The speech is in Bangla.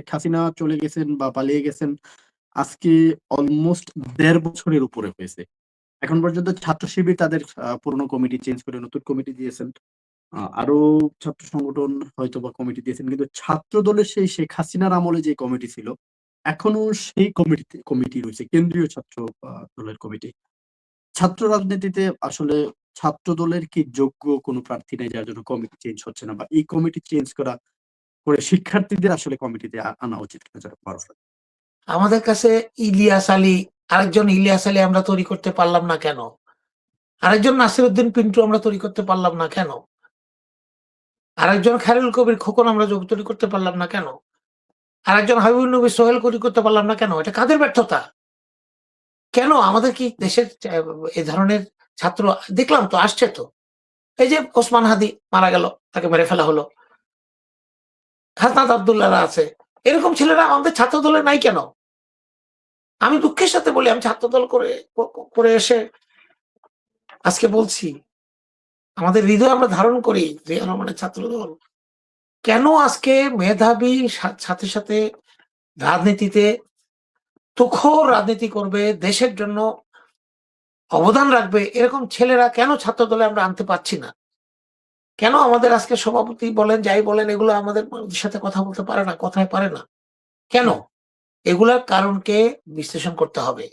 শেখ হাসিনা চলে গেছেন বা পালিয়ে গেছেন আজকে অলমোস্ট ১.৫ বছরের উপরে হয়েছে। এখন পর্যন্ত ছাত্র শিবির তাদের পুরনো কমিটি চেঞ্জ করে নতুন কমিটি দিয়েছেন। আরো ছাত্র সংগঠন হয়তোবা কমিটি দিয়েছেন। কিন্তু ছাত্র দলের সেই শেখ হাসিনার আমলে যে কমিটি ছিল, এখনো সেই কমিটি রয়েছে। কেন্দ্রীয় ছাত্র দলের কমিটি। ছাত্র রাজনীতিতে আসলে ছাত্র দলের কি যোগ্য কোনো প্রার্থী নাই যার জন্য কমিটি চেঞ্জ হচ্ছে না? বা এই কমিটি চেঞ্জ করে শিক্ষার্থীদের আসলে কমিটিতে আনা উচিত কিনা যারা মারুফ? আমাদের কাছে আরেকজন ইলিয়াস আলী আমরা তৈরি করতে পারলাম না কেন? আরেকজন নাসিরউদ্দিন পিন্টু আমরা তৈরি করতে পারলাম না কেন? আরেকজন খায়রুল কবির খোকন আমরা তৈরি করতে পারলাম না কেন? আরেকজন হাবিবুন নবী সোহেল তৈরি করতে পারলাম না কেন? এটা কাদের ব্যর্থতা? কেন আমাদের কি দেশের এ ধরনের ছাত্র দেখলাম তো আসছে তো। এই যে ওসমান হাদি মারা গেল, তাকে মেরে ফেলা হলো। হাসনাত আব্দুল্লাহরা আছে। এরকম ছেলেরা আমাদের ছাত্র দলে নাই কেন? আমি দুঃখের সাথে বলি আমি ছাত্র দল করে এসে আজকে বলছি আমাদের হৃদয় আমরা ধারণ করি জিয়া রহমানের ছাত্র দল। কেন আজকে মেধাবী সাথে সাথে রাজনীতিতে তুখোড় রাজনীতি করবে, দেশের জন্য অবদান রাখবে এরকম ছেলেরা কেন ছাত্র দলে আমরা আনতে পারছি না? কেন আমাদের আজকে সভাপতি বলেন যাই বলেন এগুলো আমাদের সাথে কথা বলতে পারে না, কথায় পারে না? কেন? এগুলার কারণকে বিশ্লেষণ করতে হবে।